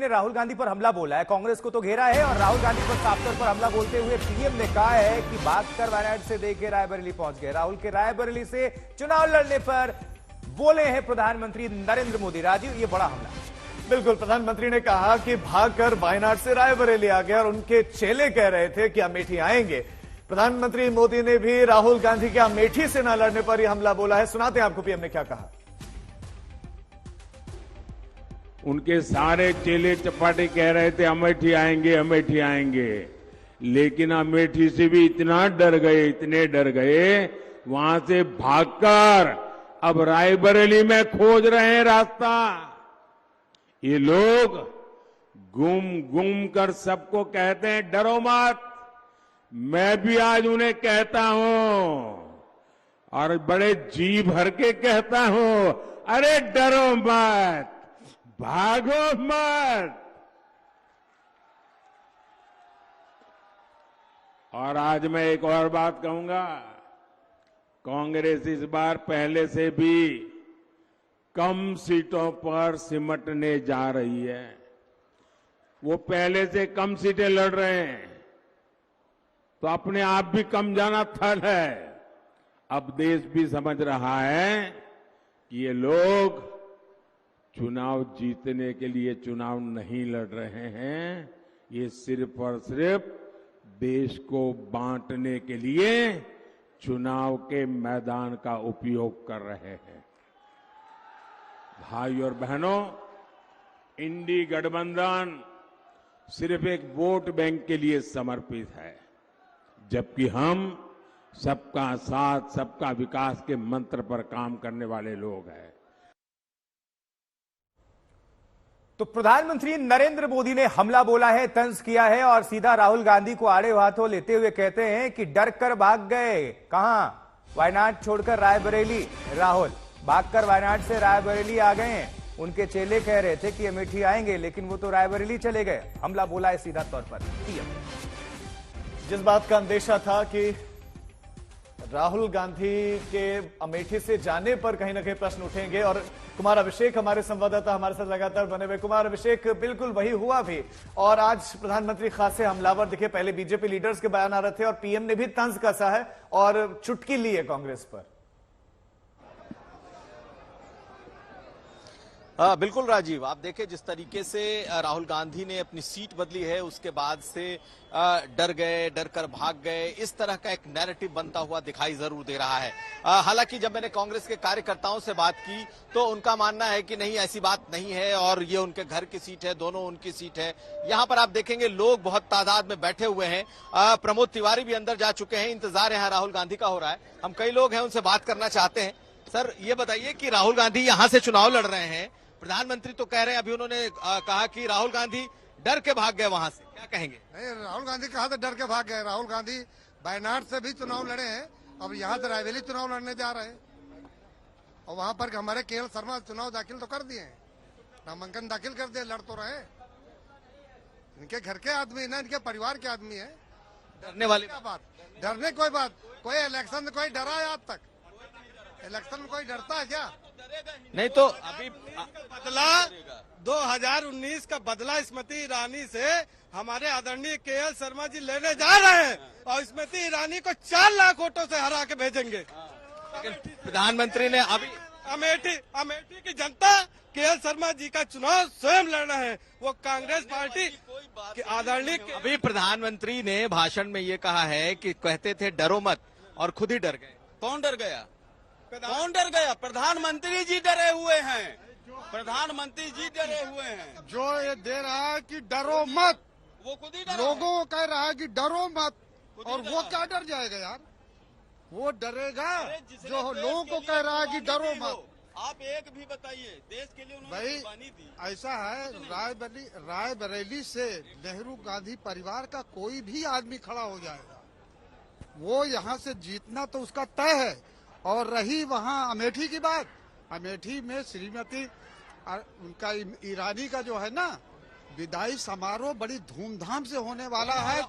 ने राहुल गांधी पर हमला बोला है, कांग्रेस को तो घेरा है और राहुल गांधी पर साफ तौर पर हमला बोलते हुए पीएम ने कहा है कि भागकर वायनाड से देके रायबरेली पहुंच गए। राहुल के रायबरेली से चुनाव लड़ने पर बोले हैं प्रधानमंत्री नरेंद्र मोदी। राजीव, ये बड़ा हमला। बिल्कुल, प्रधानमंत्री ने कहा कि भागकर वायनाड से रायबरेली आ गए और उनके चेले कह रहे थे कि अमेठी आएंगे। प्रधानमंत्री मोदी ने भी राहुल गांधी के अमेठी से न लड़ने पर यह हमला बोला है। सुनाते हैं आपको पीएम ने क्या कहा। उनके सारे चेले चपाटे कह रहे थे अमेठी आएंगे, अमेठी आएंगे, लेकिन अमेठी से भी इतना डर गए, इतने डर गए, वहां से भागकर अब रायबरेली में खोज रहे हैं रास्ता। ये लोग घूम घूम कर सबको कहते हैं डरो मत। मैं भी आज उन्हें कहता हूं और बड़े जी भर के कहता हूं, अरे डरो मत, भागो मत। और आज मैं एक और बात कहूंगा, कांग्रेस इस बार पहले से भी कम सीटों पर सिमटने जा रही है। वो पहले से कम सीटें लड़ रहे हैं तो अपने आप भी कम जाना थल है। अब देश भी समझ रहा है कि ये लोग चुनाव जीतने के लिए चुनाव नहीं लड़ रहे हैं, ये सिर्फ और सिर्फ देश को बांटने के लिए चुनाव के मैदान का उपयोग कर रहे हैं। भाई और बहनों, इंडी गठबंधन सिर्फ एक वोट बैंक के लिए समर्पित है, जबकि हम सबका साथ, सबका विकास के मंत्र पर काम करने वाले लोग हैं। तो प्रधानमंत्री नरेंद्र मोदी ने हमला बोला है, तंज किया है और सीधा राहुल गांधी को आड़े हाथों लेते हुए कहते हैं कि डर कर भाग गए। कहां? वायनाड छोड़कर रायबरेली। राहुल भागकर वायनाड से रायबरेली आ गए हैं। उनके चेले कह रहे थे कि अमेठी आएंगे, लेकिन वो तो रायबरेली चले गए। हमला बोला है सीधा तौर पर पीएम। जिस बात का अंदेशा था कि राहुल गांधी के अमेठी से जाने पर कहीं ना कहीं प्रश्न उठेंगे, और कुमार अभिषेक हमारे संवाददाता हमारे साथ लगातार बने हुए। कुमार अभिषेक, बिल्कुल वही हुआ भी, और आज प्रधानमंत्री खासे हमलावर दिखे। पहले बीजेपी लीडर्स के बयान आ रहे थे और पीएम ने भी तंज कसा है और चुटकी ली है कांग्रेस पर। बिल्कुल राजीव, आप देखें जिस तरीके से राहुल गांधी ने अपनी सीट बदली है, उसके बाद से डर गए, डर कर भाग गए, इस तरह का एक नैरेटिव बनता हुआ दिखाई जरूर दे रहा है। हालांकि जब मैंने कांग्रेस के कार्यकर्ताओं से बात की तो उनका मानना है कि नहीं, ऐसी बात नहीं है और ये उनके घर की सीट है, दोनों उनकी सीट है। यहाँ पर आप देखेंगे लोग बहुत तादाद में बैठे हुए हैं। प्रमोद तिवारी भी अंदर जा चुके हैं, इंतजार यहाँ राहुल गांधी का हो रहा है। हम कई लोग हैं, उनसे बात करना चाहते हैं। सर, ये बताइए कि राहुल गांधी यहाँ से चुनाव लड़ रहे हैं, प्रधानमंत्री तो कह रहे हैं, अभी उन्होंने कहा कि राहुल गांधी डर के भाग गए वहां से, क्या कहेंगे? नहीं, राहुल गांधी कहा था डर के भाग गए। राहुल गांधी वायनाड से भी चुनाव लड़े हैं, अब यहाँ से रायबरेली चुनाव लड़ने जा रहे हैं और वहां पर हमारे केएल शर्मा चुनाव दाखिल तो कर दिए हैं, नामांकन दाखिल कर दिए, लड़ तो रहे। इनके घर के आदमी ना, इनके परिवार के आदमी है। डरने वाली क्या बात? डरने कोई बात? कोई इलेक्शन में कोई डरा है आज तक? इलेक्शन में कोई डरता है क्या? नहीं तो अभी बदला 2019 का बदला स्मृति ईरानी से हमारे आदरणीय केएल शर्मा जी लेने जा रहे हैं और स्मृति ईरानी को 4 लाख वोटों से हरा के भेजेंगे। प्रधानमंत्री ने अभी अमेठी की जनता केएल शर्मा जी का चुनाव स्वयं लड़ना है। वो कांग्रेस पार्टी के आदरणीय अभी प्रधानमंत्री ने भाषण में ये कहा है कि कहते थे डरो मत, और खुद ही डर गए। कौन डर गया? कौन डर गया? प्रधानमंत्री जी डरे हुए हैं, प्रधानमंत्री जी डरे हुए हैं। जो ये दे रहा है कि डरो मत, वो खुद ही लोगों को कह रहा है कि डरो मत, और वो क्या डर जाएगा यार? वो डरेगा जो लोगों को कह रहा है कि डरो मत। आप एक भी बताइए, देश के लिए उन्होंने कुर्बानी दी। ऐसा है, रायबरेली से नेहरू गांधी परिवार का कोई भी आदमी खड़ा हो जाएगा। वो यहाँ से जीतना तो उसका तय है। और रही वहाँ अमेठी की बात, अमेठी में श्रीमती उनका ईरानी का जो है ना विदाई समारोह बड़ी धूमधाम से होने वाला है।